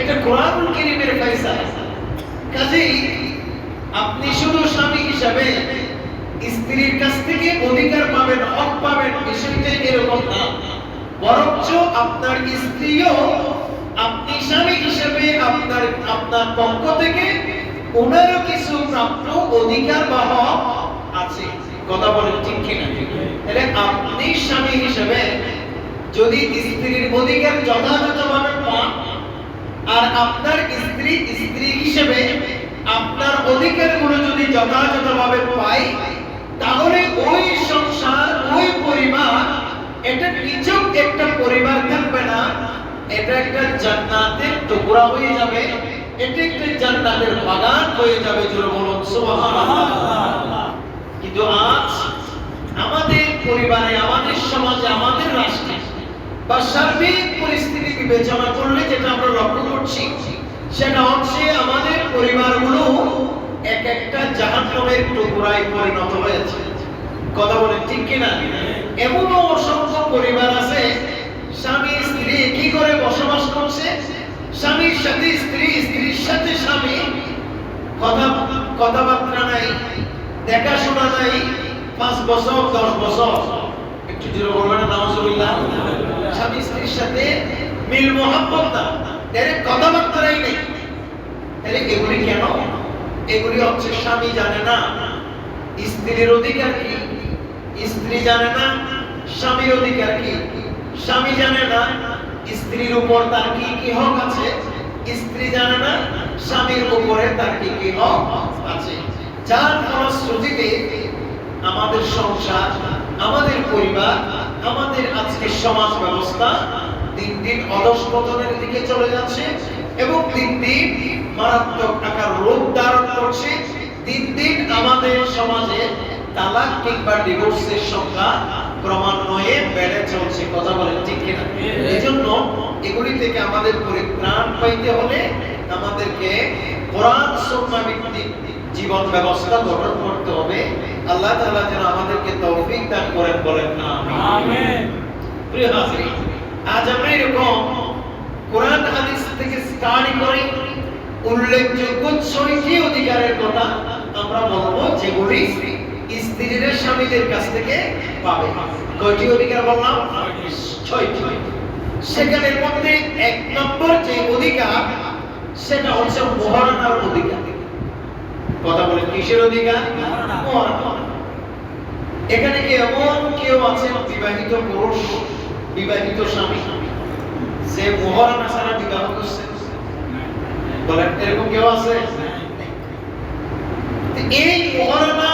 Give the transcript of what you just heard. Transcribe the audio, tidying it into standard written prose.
এটা কোরআনুল কারীমের ফয়সালা। কাজেই আপনি শুধু স্বামী হিসাবে স্ত্রীর কাছ থেকে অধিকার পাবেন, হক পাবেন, বিষয়টা এরকম না। বরঞ্চ আপনার স্ত্রীও আপনি স্বামী হিসেবে আপনার পক্ষ থেকে ওনারও কিছু প্রাপ্য অধিকার বা হক আছে। কথা বলেন ঠিক কিনা? তাহলে আপনি স্বামী হিসেবে যদি স্ত্রীর অধিকার যথাযথভাবে পান, আর আপনার স্ত্রী হিসেবে আপনার অধিকারগুলো যদি যথাযথভাবে পাই, তাহলে ওই সংসার, ওই পরিবার, এটা নিছক একটা পরিবার থাকবে না, এটা একটা জান্নাতের টুকরা হয়ে যাবে, এটা একটা জান্নাতের বাগান হয়ে যাবে। জোরে বলুন সুবহানাল্লাহ। কিন্তু আজ আমাদের পরিবারে, আমাদের সমাজে, আমাদের রাষ্ট্রে বা সার্বিক পরিস্থিতি বিবেচনা করলে যেটা আমরা লক্ষ্য করছি, সেটা হচ্ছে আমাদের পরিবারগুলো এক একটা জাহান্নামের টুকরায় পরিণত হয়েছে। কথা বলেন ঠিক কিনা? এমনও অসংখ্য পরিবার আছে, স্বামী স্ত্রী একই করে বসবাস করছে, স্বামীর সাথে স্ত্রী, স্ত্রীর সাথে স্বামী, কথাবার্তা নাই, দেখাশোনা নাই, 5 বছর 10 বছর। একটু জোরে বলবেন না নাউজুবিল্লাহ। স্বামী স্ত্রীর সাথে মিল মোহাব্বত না, এর কথাবার্তাই নেই। তাহলে এগুলি কেন? এগুলি হচ্ছে স্বামী জানে না স্ত্রীর অধিকার কি, স্ত্রী জানে না স্বামীর অধিকার কি, স্বামী জানে না স্ত্রীর উপর তার কি কি হক আছে, স্ত্রী জানে না স্বামীর উপরে তার কি কি হক আছে। যার ফলশ্রুতিতে আমাদের সংসার, আমাদের পরিবার, আমাদের আজকের সমাজ ব্যবস্থা দিন দিন অধঃপতনের দিকে চলে যাচ্ছে এবং দিন দিন মারাত্মক আকার রূপ ধারণ করছে। দিন দিন আমাদের সমাজে তালাক কিংবা ডিভোর্সের সংখ্যা ক্রমান্বয়ে বেড়ে চলছে। কথা বলেন ঠিক কিনা? এজন্য এগুলি থেকে আমাদের পরিত্রাণ পাইতে হলে আমাদেরকে কোরআন সুন্নাহ ভিত্তিক জীবন ব্যবস্থা গঠন করতে হবে। আল্লাহ তাআলা যেন আমাদেরকে তৌফিক দান করেন, বলেন আমিন। প্রিয় হাজিরিন, আজ আমরা এরকম কোরআন হাদিস থেকে স্টাডি করে উল্লেখযোগ্য 6টি অধিকারের কথা আমরা বলবো, যেগুলি স্ত্রীর স্বামীদের কাছ থেকে পাবে। কয়টি অধিকার বললাম? 6টি। সেখানের মধ্যে 1 নম্বর যে অধিকার, সেটা হচ্ছে মুহারানার অধিকার। কথা বলে কিসের অধিকার? মুহারানা। এখানে কি এমন কেউ আছেন বিবাহিত পুরুষ, বিবাহিত স্বামী, যে মুহারানা ছাড়া বিবাহ করছে? বলেন, এরকম কেউ আছে? এই মুহারানা